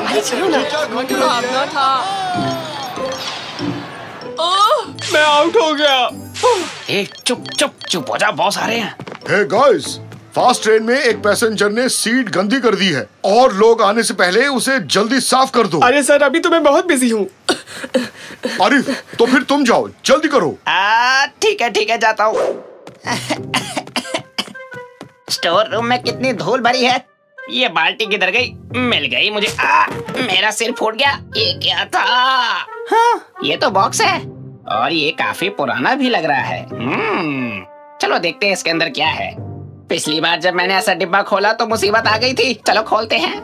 अरे चलो ना। भागना था। मैं आउट हो गया। ए, चुप चुप चुप हो जा, बॉस आ रहे हैं। हे गाइस, फास्ट ट्रेन में एक पैसेंजर ने सीट गंदी कर दी है और लोग आने से पहले उसे जल्दी साफ कर दो। अरे सर, अभी तो मैं बहुत बिजी हूँ। आरिफ, तो फिर तुम जाओ, जल्दी करो। ठीक है, जाता हूँ। स्टोर रूम में कितनी धूल भरी है। ये बाल्टी किधर गई? मिल गई मुझे। मेरा सिर फूट गया। ये क्या था? हाँ, ये तो बॉक्स है और ये काफी पुराना भी लग रहा है। चलो देखते हैं इसके अंदर क्या है। पिछली बार जब मैंने ऐसा डिब्बा खोला तो मुसीबत आ गई थी। चलो खोलते हैं।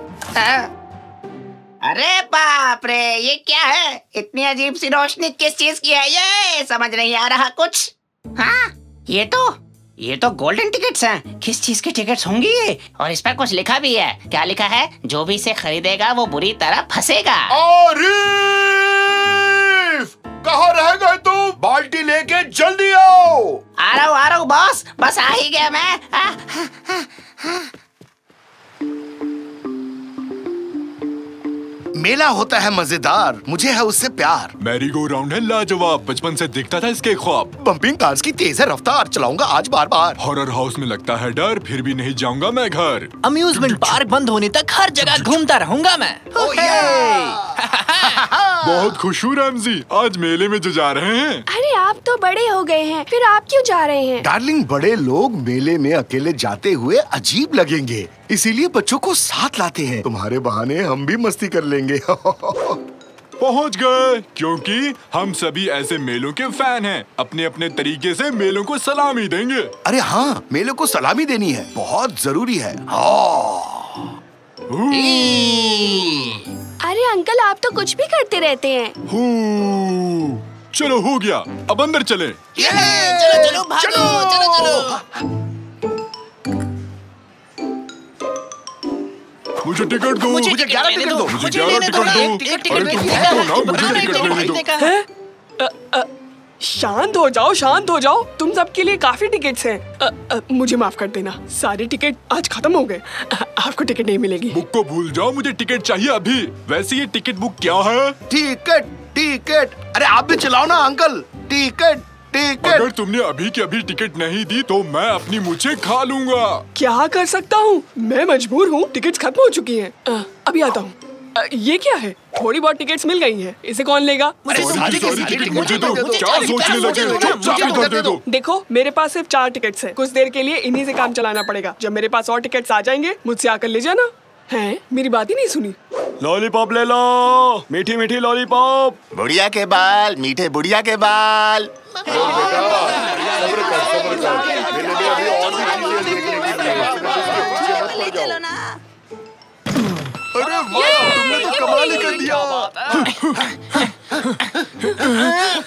अरे बाप रे, ये क्या है? इतनी अजीब सी रोशनी किस चीज की है? ये समझ नहीं आ रहा कुछ। हाँ, ये तो गोल्डन टिकट्स हैं। किस चीज के टिकट्स होंगी ये? और इस पर कुछ लिखा भी है। क्या लिखा है? जो भी इसे खरीदेगा वो बुरी तरह फंसेगा। आरिफ, कहाँ रह गए तुम? बाल्टी लेके जल्दी आओ। आ रहा हूँ बॉस, बस आ ही गया मैं। मेला होता है मजेदार, मुझे है उससे प्यार। मैरी गो राउंड है लाजवाब, बचपन से दिखता था इसके ख्वाब। बम्पिंग कार्स की तेज है रफ्तार, चलाऊंगा आज बार बार। हॉरर हाउस में लगता है डर, फिर भी नहीं जाऊंगा मैं घर। अम्यूजमेंट पार्क बंद होने तक हर जगह घूमता रहूंगा मैं। बहुत खुश हूँ रैमजी, आज मेले में जो जा रहे हैं। अरे आप तो बड़े हो गए हैं, फिर आप क्यों जा रहे हैं? डार्लिंग, बड़े लोग मेले में अकेले जाते हुए अजीब लगेंगे, इसीलिए बच्चों को साथ लाते हैं। तुम्हारे बहाने हम भी मस्ती कर लेंगे। पहुँच गए, क्योंकि हम सभी ऐसे मेलों के फैन हैं। अपने अपने तरीके से मेलों को सलामी देंगे। अरे हाँ, मेलों को सलामी देनी है, बहुत जरूरी है। अरे अंकल, आप तो कुछ भी करते रहते हैं। चलो हो गया, अब अंदर चले। चलो भागो, चलो। मुझे टिकट दो। मुझे 11 टिकट दो। मुझे 11 टिकट दो। अरे तुम भागो ना, मुझे टिकट लेने दो। शांत हो जाओ। तुम सबके लिए काफी टिकट्स हैं। मुझे माफ कर देना, सारे टिकट आज खत्म हो गए। आपको टिकट नहीं मिलेगी। बुक को भूल जाओ, मुझे टिकट चाहिए अभी। वैसे ये टिकट बुक क्या है? टिकट। अरे आप भी चलाओ ना अंकल। टिकट। अगर तुमने अभी की अभी टिकट नहीं दी तो मैं अपनी मुझे खा लूंगा। क्या कर सकता हूँ, मैं मजबूर हूँ। टिकट्स खत्म हो चुकी हैं। अभी आता हूँ। ये क्या है? थोड़ी बहुत टिकट्स मिल गई हैं। इसे कौन लेगा? मुझे दो। क्या सोचने लगे? चुपचाप दे दो। देखो, मेरे पास सिर्फ 4 टिकट्स हैं। कुछ देर के लिए इन्हीं से काम चलाना पड़ेगा। जब मेरे पास और टिकट्स आ जाएंगे, मुझसे आकर ले जाना। हैं? मेरी बात ही नहीं सुनी। लॉलीपॉप ले लो, मीठी मीठी लॉलीपॉप। बुढ़िया के बाल, मीठे बुढ़िया के बाल। अरे वाह, तुमने तो कमाल ही कर दिया।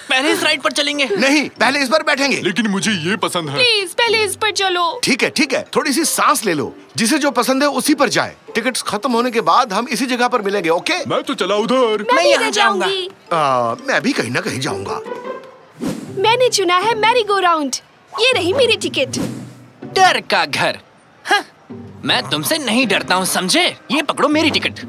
पहले इस राइड पर चलेंगे। नहीं, पहले इस पर बैठेंगे। लेकिन मुझे ये पसंद है। प्लीज पहले इस पर चलो। ठीक है, थोड़ी सी सांस ले लो। जिसे जो पसंद है उसी पर जाए। टिकट्स खत्म होने के बाद हम इसी जगह पर मिलेंगे, ओके? मैं तो चला उधर। मैं यहाँ जाऊंगा। मैं भी कहीं ना कहीं जाऊंगा। मैंने चुना है मैरी गो राउंड। ये रही मेरी टिकट। डर का घर। हाँ, मैं तुमसे नहीं डरता हूँ, समझे? ये पकड़ो मेरी टिकट।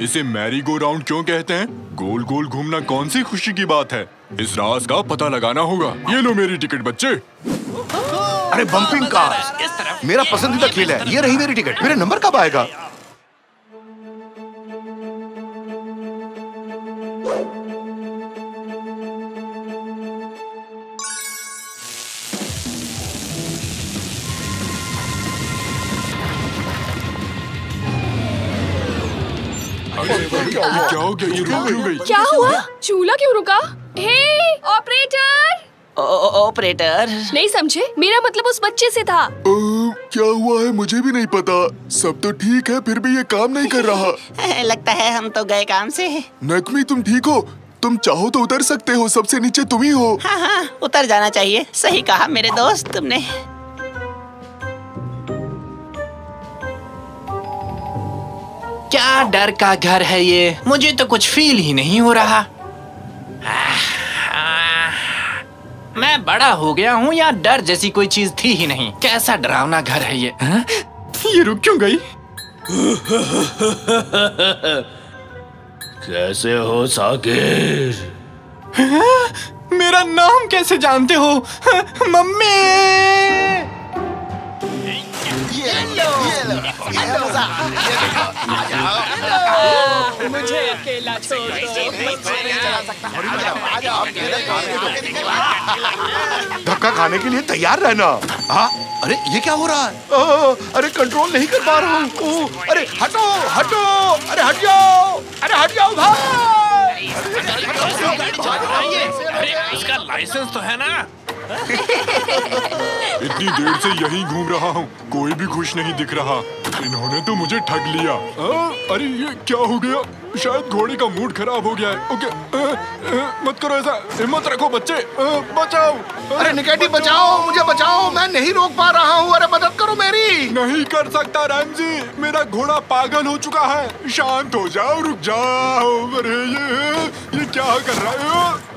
इसे मैरी गो राउंड क्यों कहते हैं? गोल गोल घूमना कौन सी खुशी की बात है? इस राज का पता लगाना होगा। ये लो मेरी टिकट बच्चे। अरे बम्पिंग कार्स मेरा पसंदीदा खेल है। ये रही मेरी टिकट। मेरा नंबर कब आएगा? क्या हो गया? ये रुक क्यों गई? क्या हुआ? चूल्हा क्यों रुका? हे ऑपरेटर! ऑपरेटर नहीं समझे, मेरा मतलब उस बच्चे से था। क्या हुआ है मुझे भी नहीं पता। सब तो ठीक है, फिर भी ये काम नहीं कर रहा। लगता है हम तो गए काम से। नकमी, तुम ठीक हो? तुम चाहो तो उतर सकते हो, सबसे नीचे तुम ही हो। हाँ, उतर जाना चाहिए। सही कहा मेरे दोस्त तुमने। क्या डर का घर है ये? मुझे तो कुछ फील ही नहीं हो रहा। मैं मैं बड़ा हो गया हूँ या डर जैसी कोई चीज थी ही नहीं। कैसा डरावना घर है ये। हाँ? ये रुक क्यों गई? कैसे हो साकिर? हाँ? मेरा नाम कैसे जानते हो? हाँ? मम्मी! मुझे अकेला छोड़ धक्का खाने के लिए तैयार रहना। हाँ, अरे ये क्या हो रहा है? अरे कंट्रोल नहीं कर पा रहा हूँ। अरे हटो हटो, अरे हट जाओ, अरे हट जाओ भाई। अरे इसका लाइसेंस तो है ना? इतनी देर से यहीं घूम रहा हूँ, कोई भी खुश नहीं दिख रहा। इन्होंने तो मुझे ठग लिया। अरे ये क्या हो गया? शायद घोड़े का मूड खराब हो गया है। ओके, मत करो ऐसा, हिम्मत रखो बच्चे, बचाओ। अरे निकेटी बचाओ, मुझे बचाओ, मैं नहीं रोक पा रहा हूँ। अरे मदद करो मेरी। नहीं कर सकता रैमजी, मेरा घोड़ा पागल हो चुका है। शांत हो जाओ, रुक जाओ। अरे ये क्या कर रहा है?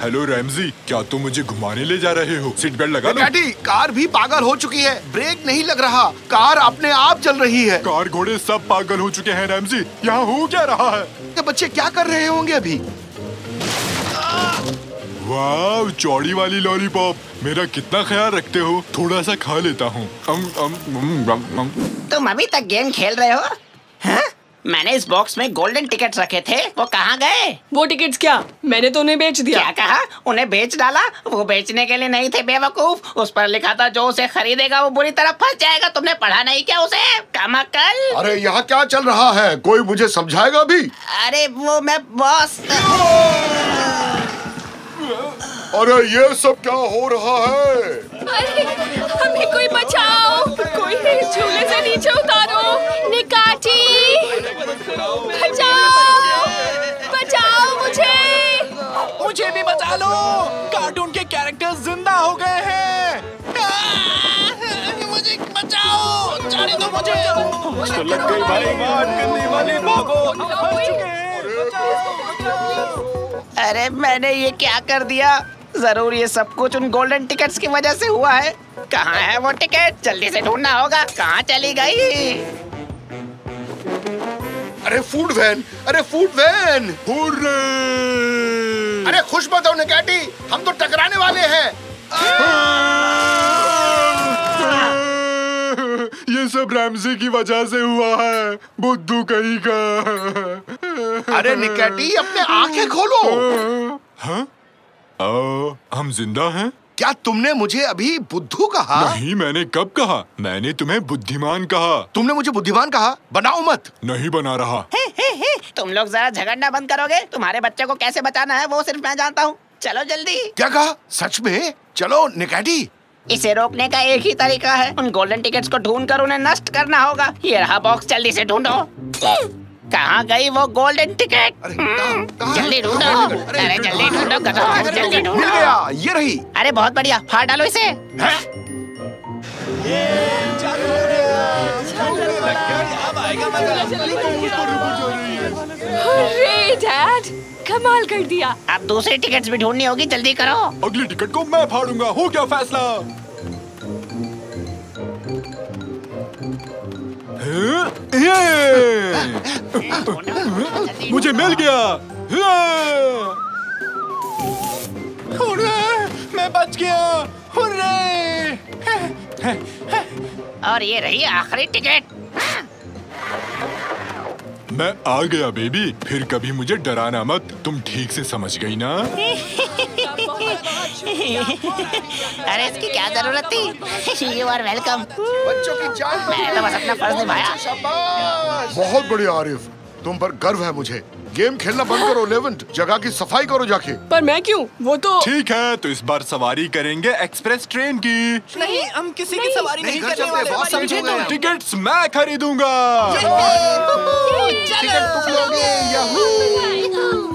हेलो रैमजी, क्या तुम मुझे घुमाने ले जा रहे हो? सीट बेल्ट लगा लो। निकेटी, कार भी पागल हो चुकी है, ब्रेक नहीं लग रहा, कार अपने आप चल रही है। कार घोड़े सब पागल हो चुके हैं रैमजी, यहाँ हो क्या रहा है? ये बच्चे क्या कर रहे होंगे अभी? वाह, चौड़ी वाली लॉलीपॉप, मेरा कितना ख्याल रखते हो। थोड़ा सा खा लेता हूँ। तुम अभी तक गेम खेल रहे हो? हाँ? मैंने इस बॉक्स में गोल्डन टिकट्स रखे थे, वो कहाँ गए? वो टिकट्स क्या? मैंने तो उन्हें बेच दिया। क्या कहा? उन्हें बेच डाला? वो बेचने के लिए नहीं थे बेवकूफ, उस पर लिखा था जो उसे खरीदेगा वो बुरी तरह फंस जाएगा। तुमने पढ़ा नहीं क्या उसे? कमाकल। अरे यहाँ क्या चल रहा है? कोई मुझे समझाएगा भी? अरे वो मैं बॉस। अरे ये सब क्या हो रहा है? अरे हमें कोई बचाओ, कोई झूले से नीचे उतारो। निकाटी, बचाओ, बचाओ मुझे भी बचा लो, कार्टून के कैरेक्टर्स जिंदा हो गए हैं। मुझे बचाओ, जाने दो मुझे। लग गई भाई, बात करने वाली भागो। अरे मैंने ये क्या कर दिया? जरूर ये सब कुछ उन गोल्डन टिकट्स की वजह से हुआ है। कहाँ है वो टिकट? जल्दी से ढूंढना होगा। कहाँ चली गई? अरे फूड वैन, अरे फूड वैन। हुर्रे! अरे खुश मत हो निकेटी, हम तो टकराने वाले हैं। ये सब रैमजी की वजह से हुआ है, बुद्धू कहीं का। अरे निकेटी, अपने आंखें खोलो। हाँ? हम जिंदा हैं? क्या तुमने मुझे अभी बुद्धू कहा? नहीं, मैंने कब कहा? मैंने तुम्हें बुद्धिमान कहा। तुमने मुझे बुद्धिमान कहा? बनाओ मत। नहीं बना रहा। तुम लोग जरा झगड़ना बंद करोगे? तुम्हारे बच्चे को कैसे बचाना है वो सिर्फ मैं जानता हूँ। चलो जल्दी। क्या कहा? सच में? चलो निकेटी। इसे रोकने का एक ही तरीका है, उन गोल्डन टिकट्स को ढूंढकर उन्हें नष्ट करना होगा। ये रहा बॉक्स, जल्दी से ढूंढो। कहाँ गई वो गोल्डन टिकट? जल्दी ढूंढो। अरे जल्दी ढूंढो, जल्दी ढूंढो। मिल गया, ये रही। अरे बहुत बढ़िया, फाड़ डालो इसे। अरे डैड, कमाल कर दिया। अब दूसरी टिकट्स भी ढूंढनी होगी, जल्दी करो। अगली टिकट को मैं फाड़ूंगा। हो क्या फैसला? मुझे मिल गया। मैं बच गया। हुर्रे! और ये रही आखिरी टिकट। मैं आ गया बेबी, फिर कभी मुझे डराना मत। तुम ठीक से समझ गई ना? अरे इसकी क्या जरूरत थी? You are welcome. बच्चों की जान। मैंने तो बस अपना फर्ज निभाया। शाबाश। बहुत बढ़िया आरिफ, तुम पर गर्व है मुझे। गेम खेलना बंद करो लेवेंट, जगह की सफाई करो जाके। पर मैं क्यों? वो तो ठीक है, तो इस बार सवारी करेंगे एक्सप्रेस ट्रेन की। नहीं, हम किसी की सवारी नहीं घर करने चलते, वाले। बहुत समझे तुम। टिकट्स मैं खरीदूंगा। टिकट तुम लोगे, याहू।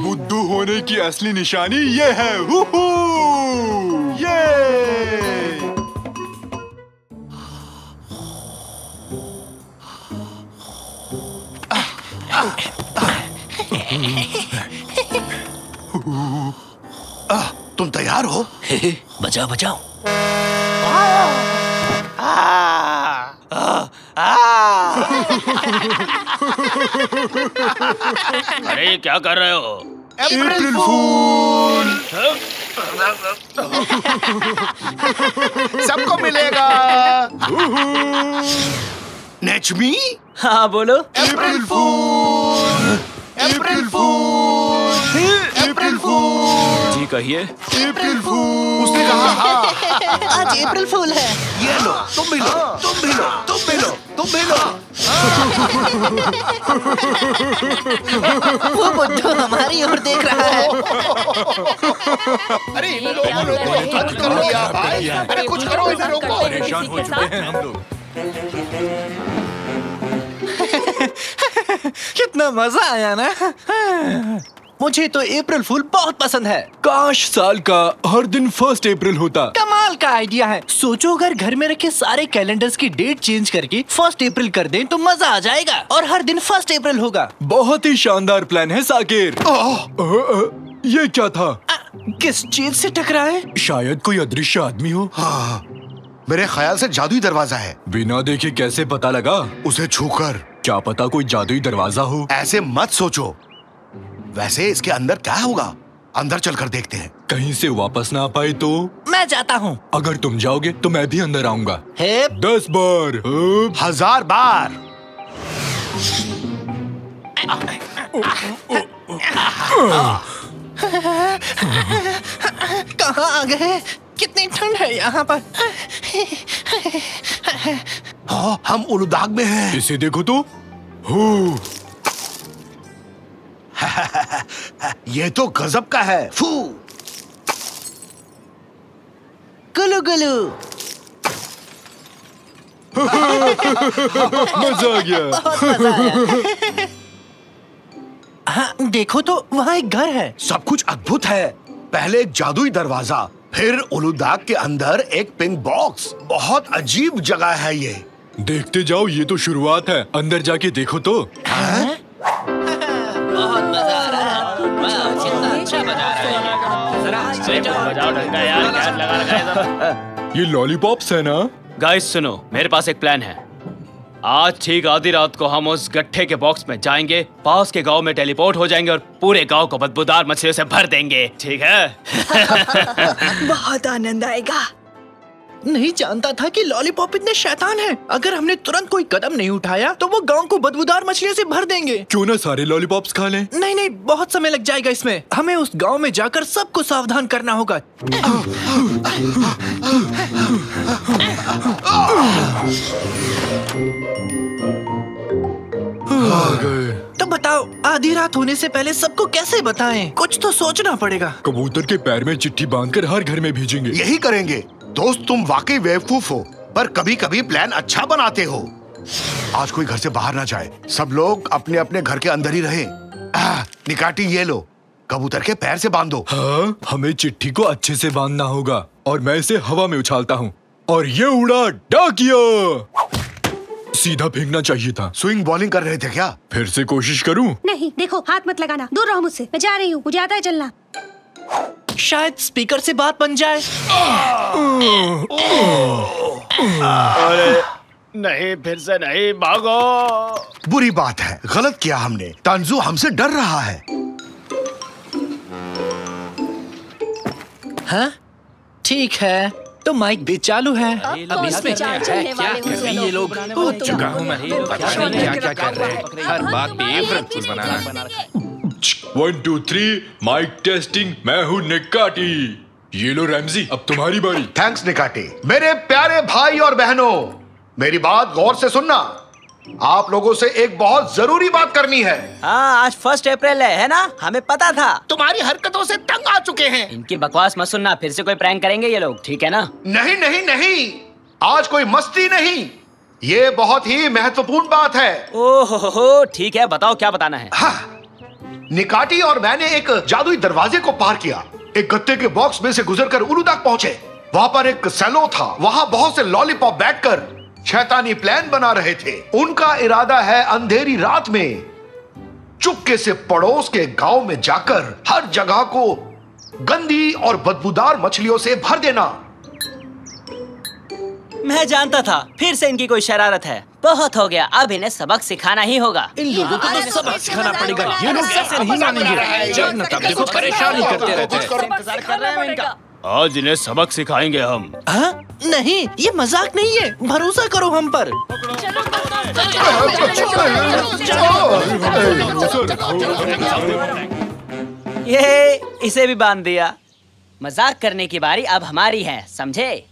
बुद्धू होने की असली निशानी ये है। हुहू! ये! तुम तैयार हो? बचाओ बचाओ। अरे क्या कर रहे हो? अप्रैल फूल। सबको मिलेगा। नेचमी? हाँ बोलो। अप्रैल फूल। अप्रैल फूल। अप्रैल फूल। जी कहिए। अप्रैल फूल। उसने कहा हाँ। आज अप्रैल फूल है। ये लो, तुम भी लो, तुम भी लो, तुम भी लो, तुम भी लो। वो बुड्ढू हमारी ओर देख रहा है। अरे इन लोगों ने तो हद कर दिया भाई। अरे कुछ करो इन लोगों को। परेशान हो चुके हैं हम लोग। कितना मजा आया ना। मुझे तो अप्रैल फूल बहुत पसंद है। काश साल का हर दिन 1 अप्रैल होता। कमाल का आइडिया है। सोचो अगर घर में रखे सारे कैलेंडर्स की डेट चेंज करके 1 अप्रैल कर दें तो मजा आ जाएगा और हर दिन 1 अप्रैल होगा। बहुत ही शानदार प्लान है साकिर। ये क्या था? किस चीज से टकराए? शायद कोई अदृश्य आदमी हो। हाँ, मेरे ख्याल से जादुई दरवाजा है। बिना देखे कैसे पता लगा? उसे छूकर। क्या पता कोई जादुई दरवाजा हो। ऐसे मत सोचो। वैसे इसके अंदर क्या होगा? अंदर चलकर देखते हैं। कहीं से वापस ना आ पाए तो? मैं जाता हूँ। अगर तुम जाओगे तो मैं भी अंदर आऊंगा। 10 बार। 1000 बार। कहाँ आ गए? कितनी ठंड है यहाँ पर। हाँ, हम उलुदाग में हैं। इसे देखो तो। हो। ये तो गजब का है। फू। गुलू गुलू। मजा आ गया। बहुत मजा आया। हाँ, देखो तो वहाँ एक घर है। सब कुछ अद्भुत है। पहले एक जादुई दरवाजा, फिर उलुदाग के अंदर एक पिंक बॉक्स। बहुत अजीब जगह है ये। देखते जाओ, ये तो शुरुआत है। अंदर जाके देखो तो। बहुत मजा आ रहा है। वाह, कितना अच्छा बजा रहा है। बजाओ ढंग का यार, क्या लगा रखा है सब? ये लॉलीपॉप्स है ना? गाइस सुनो, मेरे पास एक प्लान है। आज ठीक आधी रात को हम उस गट्ठे के बॉक्स में जाएंगे, पास के गांव में टेलीपोर्ट हो जाएंगे और पूरे गांव को बदबूदार मछलियों से भर देंगे। ठीक है? बहुत आनंद आएगा। नहीं जानता था कि लॉलीपॉप इतने शैतान हैं। अगर हमने तुरंत कोई कदम नहीं उठाया तो वो गांव को बदबूदार मछलियों से भर देंगे। क्यों ना सारे लॉलीपॉप्स खा लें? नहीं नहीं, बहुत समय लग जाएगा इसमें। हमें उस गांव में जाकर सबको सावधान करना होगा। तो बताओ, आधी रात होने से पहले सबको कैसे बताएं? कुछ तो सोचना पड़ेगा। कबूतर के पैर में चिट्ठी बांधकर हर घर में भेजेंगे। यही करेंगे। दोस्त, तुम वाकई बेवकूफ हो, पर कभी कभी प्लान अच्छा बनाते हो। आज कोई घर से बाहर ना जाए। सब लोग अपने अपने घर के अंदर ही रहे। निकाटी, ये लो, कबूतर के पैर से बांधो। हाँ, हमें चिट्ठी को अच्छे से बांधना होगा और मैं इसे हवा में उछालता हूँ और ये उड़ा डाकिया। सीधा फेंकना चाहिए था। स्विंग बॉलिंग कर रहे थे क्या? फिर से कोशिश करूं? नहीं, देखो हाथ मत लगाना, दूर रहो मुझसे। मैं जा रही हूँ, मुझे आता है चलना। शायद स्पीकर से बात बन जाए। अरे नहीं, फिर से नहीं, भागो। बुरी बात है, गलत किया हमने। तंजू हमसे डर रहा है। हाँ, ठीक है, तो माइक भी चालू है। अब इसमें क्या है? ये लोग कूद चुका हूँ मैं। पता नहीं क्या-क्या कर रहे हैं। हर बात पे अप्रैल फूल बनाना। 1 2 3 माइक टेस्टिंग। मैं हूँ निकाटी। ये लो रैमजी, अब तुम्हारी बारी। थैंक्स निकाटी। मेरे प्यारे भाई और बहनों, मेरी बात गौर से सुनना। आप लोगों से एक बहुत जरूरी बात करनी है। हाँ, आज 1 अप्रैल है ना? हमें पता था। तुम्हारी हरकतों से तंग आ चुके हैं। इनकी बकवास मत सुनना, फिर से कोई प्रैंक करेंगे ये लोग, ठीक है ना? नहीं नहीं नहीं, आज कोई मस्ती नहीं, ये बहुत ही महत्वपूर्ण बात है। ओहो, ठीक है, बताओ क्या बताना है। हाँ, निकाटी और मैंने एक जादुई दरवाजे को पार किया। एक गत्ते के बॉक्स में से गुजरकर उलुदाग पहुंचे। वहां पर एक सेलो था। वहां बहुत से लॉलीपॉप बैठकर शैतानी प्लान बना रहे थे। उनका इरादा है अंधेरी रात में चुपके से पड़ोस के गांव में जाकर हर जगह को गंदी और बदबूदार मछलियों से भर देना। मैं जानता था फिर से इनकी कोई शरारत है। बहुत हो गया, अब इन्हें सबक सिखाना ही होगा। इन लोगों को तो सबक सिखाना पड़ेगा। ये लोग कैसे नहीं मानेंगे? जब न तब देखो परेशानी करते रहते हैं। आज इन्हें सबक सिखाएंगे हम। हाँ? नहीं, ये मजाक नहीं है। भरोसा करो हम पर। ये इसे भी बांध दिया। मजाक करने की बारी अब हमारी है, समझे?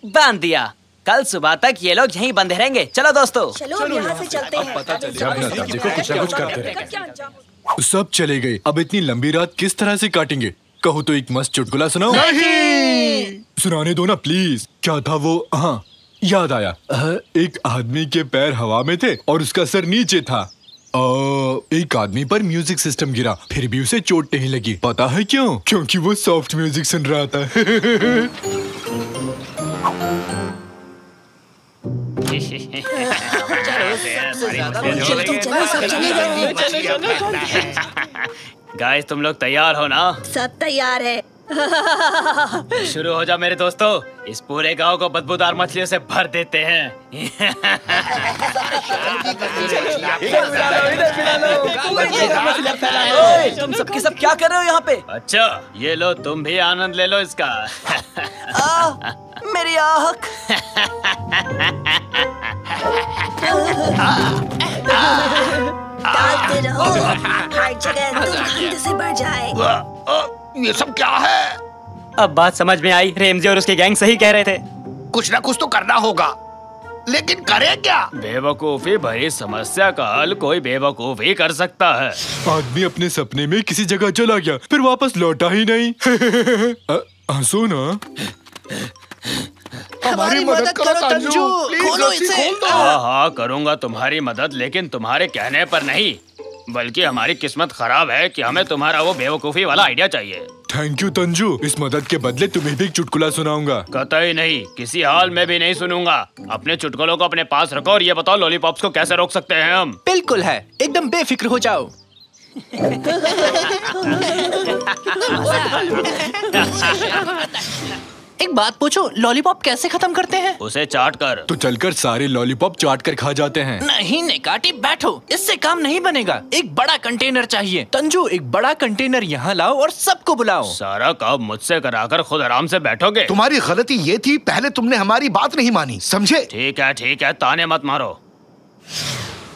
बांध दिया। कल सुबह तक ये लोग यहीं बंधे रहेंगे। चलो दोस्तों, चलो हम यहाँ से चलते हैं। जब न तब देखो कुछ न कुछ करते रहे। सब चले गए, अब इतनी लंबी रात किस तरह से काटेंगे? कहो तो एक मस्त चुटकुला सुनाओ। नहीं। सुनाने दो ना प्लीज। क्या था वो? हाँ याद आया। एक आदमी के पैर हवा में थे और उसका सर नीचे था। एक आदमी पर म्यूजिक सिस्टम गिरा, फिर भी उसे चोट नहीं लगी। पता है क्यों? क्योंकि वो सॉफ्ट म्यूजिक सुन रहा था। गाइस तुम लोग तैयार हो ना? सब तैयार है। शुरू हो जा मेरे दोस्तों। इस पूरे गांव को बदबूदार मछलियों से भर देते हैं। तुम सबके सब क्या कर रहे हो यहाँ पे? अच्छा ये लो, तुम भी आनंद ले लो इसका। मेरी आँख। डालते रहो, हर जगह दुर्गंध से भर जाए। ये सब क्या है? अब बात समझ में आई। रेमजी और उसके गैंग सही कह रहे थे। कुछ ना कुछ तो करना होगा, लेकिन करें क्या? बेवकूफी भरी समस्या का हल कोई बेवकूफ ही कर सकता है। आदमी अपने सपने में किसी जगह चला गया, फिर वापस लौटा ही नहीं। हंसो ना। हमारी मदद करो तंजू। खोलो इसे। हाँ हाँ करूँगा तुम्हारी मदद, लेकिन तुम्हारे कहने पर नहीं, बल्कि हमारी किस्मत खराब है कि हमें तुम्हारा वो बेवकूफी वाला आइडिया चाहिए। थैंक यू तंजू, इस मदद के बदले तुम्हें भी एक चुटकुला सुनाऊंगा। कतई नहीं, किसी हाल में भी नहीं सुनूंगा। अपने चुटकुलों को अपने पास रखो और ये बताओ लॉलीपॉप्स को कैसे रोक सकते हैं हम? बिल्कुल है, एकदम बेफिक्र हो जाओ। एक बात पूछो, लॉलीपॉप कैसे खत्म करते हैं? उसे चाट कर। तो चलकर सारे लॉलीपॉप चाट कर खा जाते हैं। नहीं निकाटी, बैठो, इससे काम नहीं बनेगा। एक बड़ा कंटेनर चाहिए। तंजू, एक बड़ा कंटेनर यहाँ लाओ और सबको बुलाओ। सारा काम मुझसे कराकर खुद आराम से बैठोगे? तुम्हारी गलती ये थी, पहले तुमने हमारी बात नहीं मानी, समझे? ठीक है, ताने मत मारो।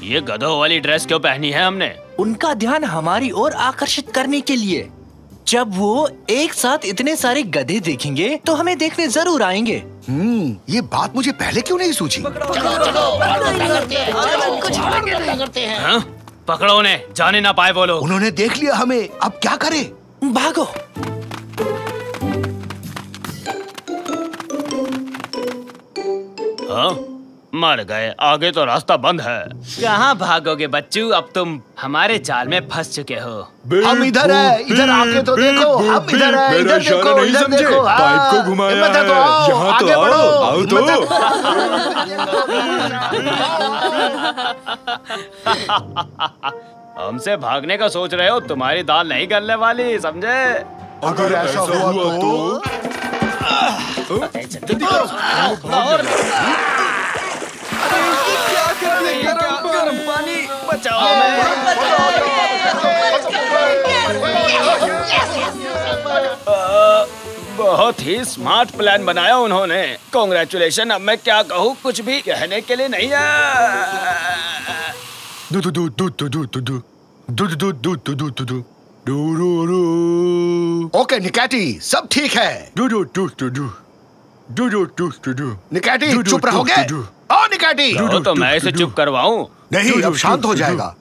ये गधों वाली ड्रेस क्यों पहनी है हमने? उनका ध्यान हमारी ओर आकर्षित करने के लिए। जब वो एक साथ इतने सारे गधे देखेंगे तो हमें देखने जरूर आएंगे। ये बात मुझे पहले क्यों नहीं सूझी? हाँ? पकड़ो उन्हें, जाने ना पाए वो लोग। उन्होंने देख लिया हमें, अब क्या करें? भागो। हाँ? मर गए, आगे तो रास्ता बंद है। कहाँ भागोगे बच्चू, अब तुम हमारे जाल में फंस चुके हो। हम इधर है, इधर आके तो देखो, हम इधर है, इधर देखो, इधर देखो। पाइप को घुमाया है, यहाँ तो आओ तो। हमसे भागने का सोच रहे हो? तुम्हारी दाल नहीं गलने वाली, समझे? अगर ऐसा हुआ तो गर्म पानी बचाओ। बहुत ही स्मार्ट प्लान बनाया उन्होंने। कांग्रेचुलेशन। अब मैं क्या कहूँ, कुछ भी कहने के लिए नहीं है। ओके निकाटी, सब ठीक है। निकाटी चुप रहोगे? ओ निकाटी, तो मैं इसे चुप करवाऊं? नहीं, अब शांत हो जाएगा।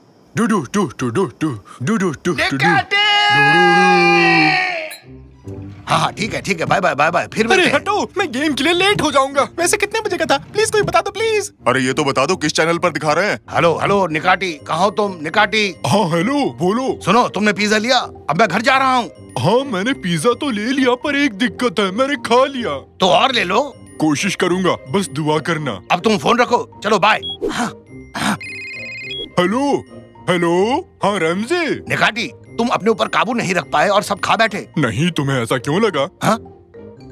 हाँ ठीक है, बाय बाय। फिर अरे हटो, मैं गेम के लिए लेट हो जाऊंगा। वैसे कितने बजे का था? प्लीज कोई बता दो प्लीज। अरे ये तो बता दो किस चैनल पर दिखा रहे हैं? हेलो निकाटी, कहाँ हो तुम? निकाटी। हाँ हेलो, बोलो। सुनो, तुमने पिज्जा लिया? अब मैं घर जा रहा हूँ। हाँ मैंने पिज्जा तो ले लिया, पर एक दिक्कत है, मैंने खा लिया। तो और ले लो। कोशिश करूंगा, बस दुआ करना। अब तुम फोन रखो, चलो बाय। हेलो, हाँ रमजी। निकाटी, तुम अपने ऊपर काबू नहीं रख पाए और सब खा बैठे। नहीं, तुम्हें ऐसा क्यों लगा? हाँ?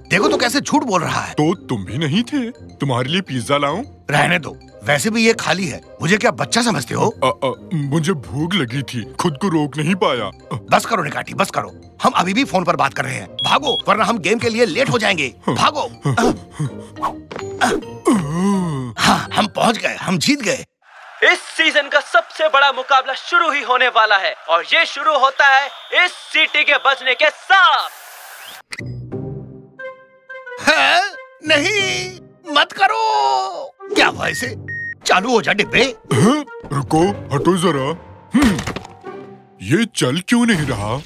देखो तो कैसे झूठ बोल रहा है। तो तुम भी नहीं थे? तुम्हारे लिए पिज्जा लाऊं? रहने दो, वैसे भी ये खाली है। मुझे क्या बच्चा समझते हो? मुझे भूख लगी थी, खुद को रोक नहीं पाया। बस करो निकाटी, बस करो। हम अभी भी फोन पर बात कर रहे हैं। भागो, वरना हम गेम के लिए लेट हो जाएंगे। भागो। हाँ, हम पहुँच गए, हम जीत गए। इस सीजन का सबसे बड़ा मुकाबला शुरू ही होने वाला है और ये शुरू होता है इस सीटी के बजने के साथ। है? नहीं, मत करो। क्या हुआ इसे? चालू हो जा डिब्बे। रुको, हटो जरा। ये चल क्यों नहीं रहा?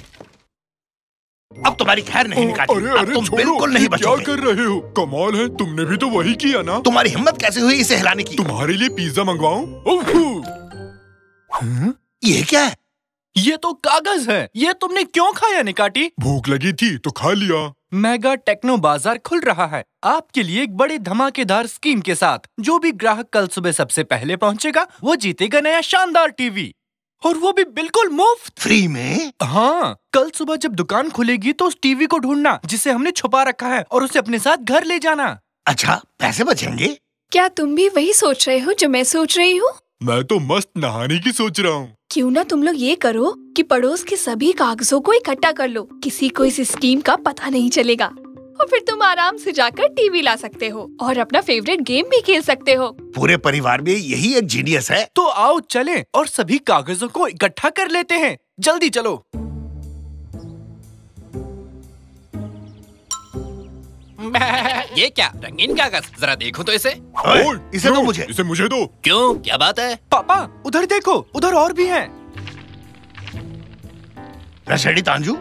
अब तुम्हारी खैर नहीं निकाटी। अरे तुम बिल्कुल नहीं बचोगे। क्या कर रहे हो? कमाल है, तुमने भी तो वही किया ना। तुम्हारी हिम्मत कैसे हुई इसे हिलाने की? तुम्हारे लिए पिज्जा मंगवाऊं? ये क्या है? ये तो कागज है। ये तुमने क्यों खाया निकाटी? भूख लगी थी तो खा लिया। मेगा टेक्नो बाजार खुल रहा है आपके लिए एक बड़े धमाकेदार स्कीम के साथ। जो भी ग्राहक कल सुबह सबसे पहले पहुंचेगा वो जीतेगा नया शानदार टीवी, और वो भी बिल्कुल मुफ्त। फ्री में? हाँ, कल सुबह जब दुकान खुलेगी तो उस टीवी को ढूंढना जिसे हमने छुपा रखा है और उसे अपने साथ घर ले जाना। अच्छा, पैसे बचेंगे? क्या तुम भी वही सोच रहे हो जो मैं सोच रही हूँ? मैं तो मस्त नहाने की सोच रहा हूँ। क्यों ना तुम लोग ये करो कि पड़ोस के सभी कागजों को इकट्ठा कर लो। किसी को इस स्कीम का पता नहीं चलेगा और फिर तुम आराम से जाकर टीवी ला सकते हो और अपना फेवरेट गेम भी खेल सकते हो। पूरे परिवार में यही एक जीनियस है। तो आओ चलें और सभी कागजों को इकट्ठा कर लेते हैं। जल्दी चलो। ये क्या रंगीन कागज? जरा देखो तो इसे। इसे दो मुझे। इसे मुझे दो। क्यों, क्या बात है? पापा उधर देखो, उधर और भी हैं। रशेडी तांजू,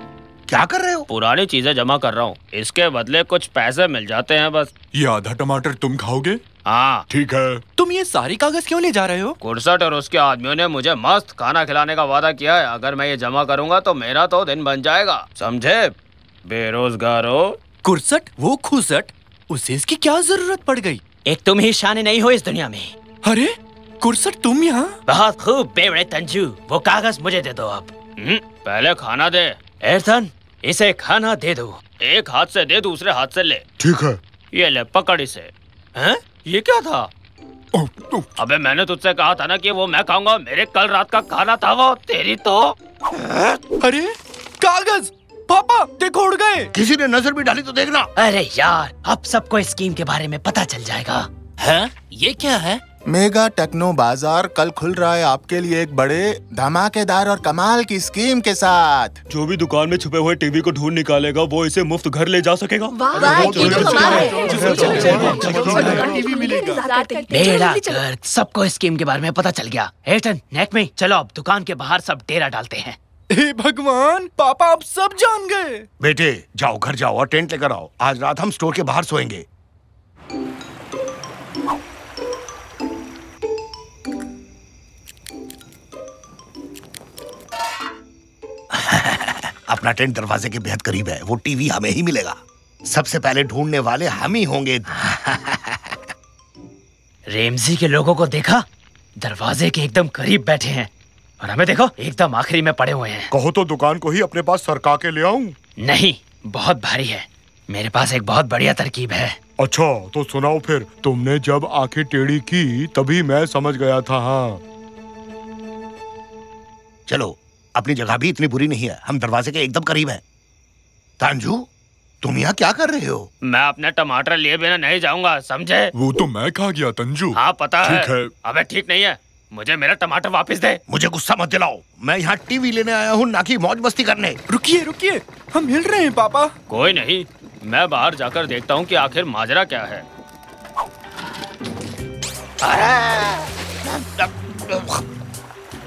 क्या कर रहे हो? पुरानी चीजें जमा कर रहा हूँ, इसके बदले कुछ पैसे मिल जाते हैं बस। ये आधा टमाटर तुम खाओगे? हाँ ठीक है। तुम ये सारी कागज क्यों ले जा रहे हो? कुर्सट और उसके आदमियों ने मुझे मस्त खाना खिलाने का वादा किया है। अगर मैं ये जमा करूँगा तो मेरा तो दिन बन जाएगा, समझे बेरोजगारों। कुर्सट, वो खुसट, उसे इसकी क्या जरूरत पड़ गई? एक तुम ही शाने नहीं हो इस दुनिया में। अरे कुर्सट, तुम यहाँ? बहुत खूब बेवड़े तंजू, वो कागज मुझे दे दो अब। पहले खाना दे। एर्थन, इसे खाना दे दो। एक हाथ से दे, दूसरे हाथ से ले। ठीक है। ये ले, पकड़ इसे। हैं? ये क्या था? अबे मैंने तुझसे कहा था ना कि वो मैं खाऊंगा। मेरे कल रात का खाना था वो। तेरी तो। अरे कागज, पापा देखो उड़ गए। किसी ने नजर भी डाली तो देखना। अरे यार, अब सबको स्कीम के बारे में पता चल जाएगा। हैं? ये क्या है? मेगा टेक्नो बाजार कल खुल रहा है आपके लिए एक बड़े धमाकेदार और कमाल की स्कीम के साथ। जो भी दुकान में छुपे हुए टीवी को ढूंढ निकालेगा वो इसे मुफ्त घर ले जा सकेगा। बेड़ा गर्क, सबको स्कीम के बारे में पता चल गया। एर्थन, नेक में चलो, अब दुकान के बाहर सब डेरा डालते हैं। हे भगवान, पापा अब सब जान गए। बेटे जाओ, घर जाओ और टेंट लेकर आओ। आज रात हम स्टोर के बाहर सोएंगे। अपना टेंट दरवाजे के बेहद करीब है। वो टीवी हमें ही मिलेगा। सबसे पहले ढूंढने वाले हम ही होंगे। रेमजी के लोगों को देखा? दरवाजे के एकदम करीब बैठे हैं और हमें देखो एकदम आखिरी में पड़े हुए हैं। कहो तो दुकान को ही अपने पास सरका के ले आऊं? नहीं, बहुत भारी है। मेरे पास एक बहुत बढ़िया तरकीब है। अच्छा तो सुनाओ फिर। तुमने जब आंखें टेढ़ी की तभी मैं समझ गया था। हाँ चलो, अपनी जगह भी इतनी बुरी नहीं है। हम दरवाजे के एकदम करीब हैं। तांजू, तुम यहाँ क्या कर रहे हो? मैं अपने टमाटर लिए बिना नहीं जाऊंगा, समझे? वो तो मैं खा गया तंजू। हाँ पता है। ठीक है। अबे ठीक नहीं है, मुझे मेरा टमाटर वापस दे। मुझे गुस्सा मत दिलाओ। मैं यहाँ टीवी लेने आया हूँ, ना कि मौज मस्ती करने। रुकिए रुकिए, हम हिल रहे हैं पापा। कोई नहीं, मैं बाहर जाकर देखता हूँ कि आखिर माजरा क्या है।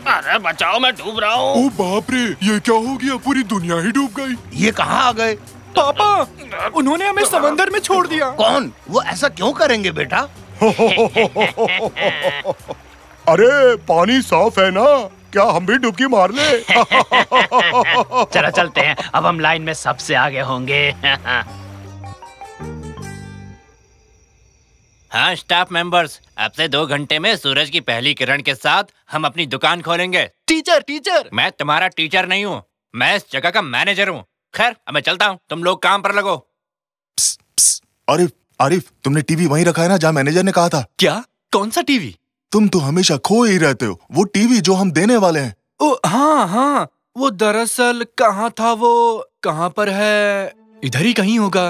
अरे बचाओ, मैं डूब रहा हूँ। ओ बाप रे, ये क्या हो गया? पूरी दुनिया ही डूब गई। ये कहाँ आ गए? पापा, उन्होंने हमें समंदर में छोड़ दिया। कौन? वो ऐसा क्यों करेंगे बेटा? अरे पानी साफ है ना, क्या हम भी डुबकी मार ले? चलो चलते हैं, अब हम लाइन में सबसे आगे होंगे। हाँ स्टाफ मेंबर्स, अब से 2 घंटे में सूरज की पहली किरण के साथ हम अपनी दुकान खोलेंगे। टीचर टीचर, मैं तुम्हारा टीचर नहीं हूँ। मैं इस जगह का मैनेजर हूँ। खैर अब मैं चलता हूँ, तुम लोग काम पर लगो। आरिफ, आरिफ, तुमने टीवी वहीं रखा है ना जहाँ मैनेजर ने कहा था? क्या? कौन सा टीवी? तुम तो हमेशा खो ही रहते हो। वो टीवी जो हम देने वाले हैं। ओ हाँ हाँ, वो दरअसल कहाँ था, वो कहाँ पर है? इधर ही कहीं होगा।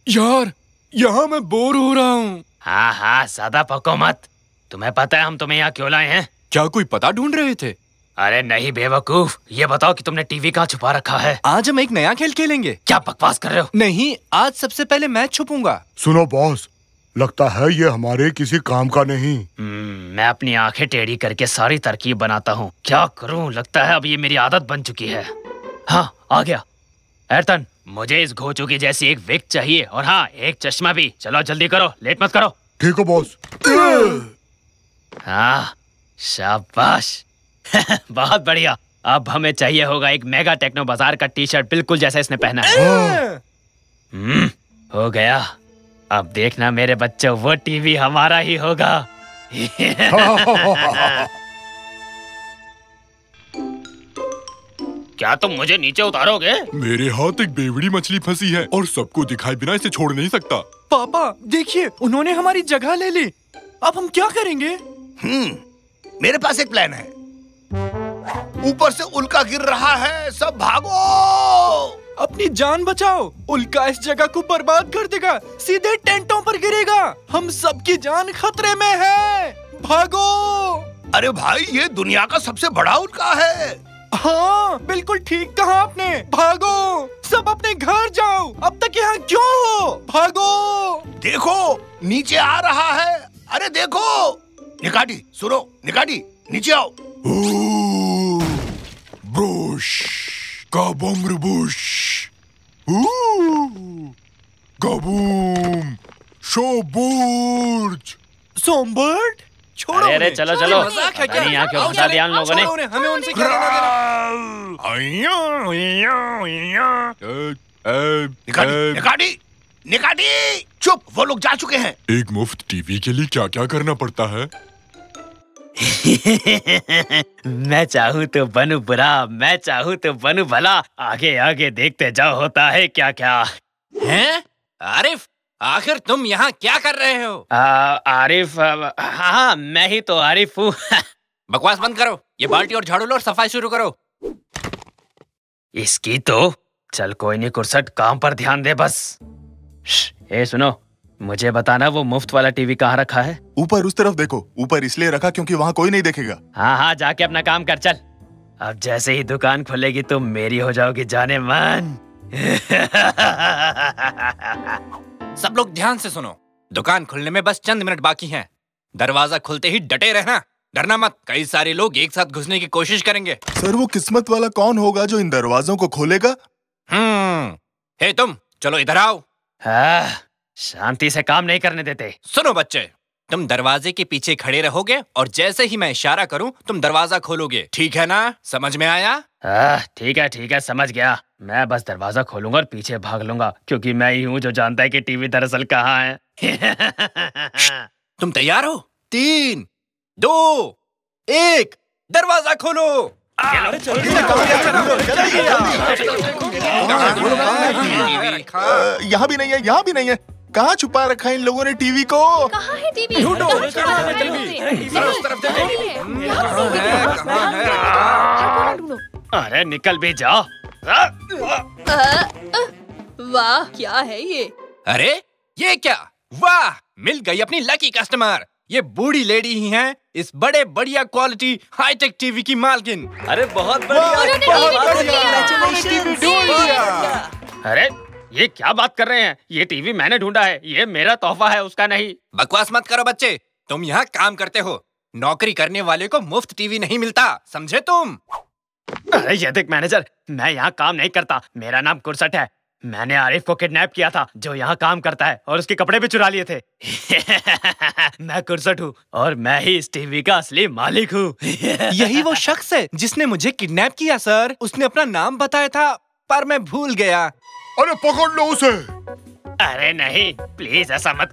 यार, यहाँ मैं बोर हो रहा हूँ। हाँ हाँ, ज्यादा पको मत। तुम्हें पता है हम तुम्हें यहाँ क्यों लाए हैं? क्या कोई पता ढूंढ रहे थे? अरे नहीं बेवकूफ, ये बताओ कि तुमने टीवी कहाँ छुपा रखा है? आज हम एक नया खेल खेलेंगे। क्या बकवास कर रहे हो? नहीं, आज सबसे पहले मैं छुपूंगा। सुनो बॉस, लगता है ये हमारे किसी काम का नहीं। मैं अपनी आंखें टेढ़ी करके सारी तरकीब बनाता हूँ। क्या करूँ, लगता है अब ये मेरी आदत बन चुकी है। हाँ, आ गया। एरतन, मुझे इस घोचू की जैसी एक विग चाहिए, और हाँ, एक चश्मा भी। चलो जल्दी करो, लेट मत करो। ठीक है बॉस। हाँ, शाबाश। बहुत बढ़िया। अब हमें चाहिए होगा एक मेगा टेक्नो बाजार का टी शर्ट, बिल्कुल जैसा इसने पहना है। हो गया। अब देखना मेरे बच्चों, वो टीवी हमारा ही होगा। क्या तुम मुझे नीचे उतारोगे? मेरे हाथ एक बेवड़ी मछली फंसी है और सबको दिखाए बिना इसे छोड़ नहीं सकता। पापा देखिए, उन्होंने हमारी जगह ले ली। अब हम क्या करेंगे? मेरे पास एक प्लान है। ऊपर से उल्का गिर रहा है, सब भागो। अपनी जान बचाओ, उल्का इस जगह को बर्बाद कर देगा, सीधे टेंटों पर गिरेगा। हम सबकी जान खतरे में है, भागो। अरे भाई, ये दुनिया का सबसे बड़ा उल्का है। हाँ, बिल्कुल ठीक कहा आपने। भागो, सब अपने घर जाओ। अब तक यहाँ क्यों हो? भागो। देखो, नीचे आ रहा है। अरे देखो। निकाटी, सुनो, निकाटी, नीचे आओ। ब्रुश, काबम रुबुश, काबूम, शोबुर्ज, सोमबर्ड। छोड़ो। अरे चलो चलो, मजाक है क्या? यहाँ क्यों फंसा दिया उन लोगों ने? हमें उनसे क्या लेना देना? निकाटी, निकाटी, चुप, वो लोग जा चुके हैं। एक मुफ्त टीवी के लिए क्या क्या करना पड़ता है? मैं चाहूँ तो बनूं बुरा, मैं चाहूँ तो बनूं भला। आगे आगे देखते जाओ, होता है क्या क्या। हैं? आरिफ, आखिर तुम यहाँ क्या कर रहे हो? आरिफ, हाँ मैं ही तो आरिफ हूँ। बकवास बंद करो, ये बाल्टी और झाड़ू लो और सफाई शुरू करो। इसकी तो चल कोई नहीं कुरसट, काम पर ध्यान दे बस। ए सुनो, मुझे बताना वो मुफ्त वाला टीवी कहाँ रखा है? ऊपर उस तरफ देखो। ऊपर इसलिए रखा क्योंकि वहाँ कोई नहीं देखेगा। हाँ हाँ, जाके अपना काम कर चल। अब जैसे ही दुकान खुलेगी तुम मेरी हो जाओगी जाने मन। सब लोग ध्यान से सुनो, दुकान खुलने में बस चंद मिनट बाकी हैं। दरवाजा खुलते ही डटे रहना, डरना मत। कई सारे लोग एक साथ घुसने की कोशिश करेंगे। सर, वो किस्मत वाला कौन होगा जो इन दरवाजों को खोलेगा? हे तुम, चलो इधर आओ। शांति से काम नहीं करने देते। सुनो बच्चे, तुम दरवाजे के पीछे खड़े रहोगे और जैसे ही मैं इशारा करूं तुम दरवाजा खोलोगे, ठीक है ना? समझ में आया? ठीक है, समझ गया। मैं बस दरवाजा खोलूंगा और पीछे भाग लूंगा, क्योंकि मैं ही हूँ जो जानता है कि टीवी दरअसल कहाँ है। तुम तैयार हो? 3, 2, 1, दरवाजा खोलो। यहाँ भी नहीं है, यहाँ भी नहीं है। कहाँ छुपा रखा है इन लोगों ने टीवी को? कहाँ है टीवी? ढूंढो। अरे निकल भी जाओ। वाह, क्या है ये? अरे ये क्या? वाह, मिल गई अपनी लकी कस्टमर। ये बूढ़ी लेडी ही हैं इस बड़े बढ़िया क्वालिटी हाईटेक टीवी की मालकिन। अरे बहुत बढ़िया। अरे ये क्या बात कर रहे हैं? ये टीवी मैंने ढूंढा है, ये मेरा तोहफा है, उसका नहीं। बकवास मत करो बच्चे, तुम यहाँ काम करते हो। नौकरी करने वाले को मुफ्त टीवी नहीं मिलता, समझे तुम? अरे ये देख मैनेजर, मैं यहाँ काम नहीं करता, मेरा नाम कुरसट है। मैंने आरिफ को किडनैप किया था जो यहाँ काम करता है, और उसके कपड़े भी चुरा लिए थे। मैं कुरसट हूँ और मैं ही इस टीवी का असली मालिक हूँ। यही वो शख्स है जिसने मुझे किडनैप किया सर। उसने अपना नाम बताया था पर मैं भूल गया। अरे पकड़ लो उसे। अरे नहीं, प्लीज ऐसा मत।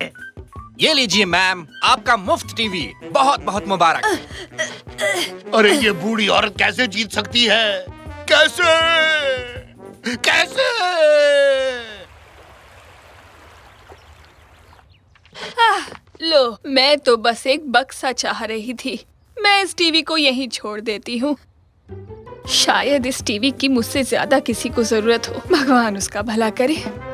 ये लीजिए मैम, आपका मुफ्त टीवी। बहुत बहुत मुबारक। अरे ये बूढ़ी औरत कैसे जीत सकती है? कैसे? कैसे? लो, मैं तो बस एक बक्सा चाह रही थी। मैं इस टीवी को यहीं छोड़ देती हूँ। शायद इस टीवी की मुझसे ज्यादा किसी को जरूरत हो। भगवान उसका भला करे।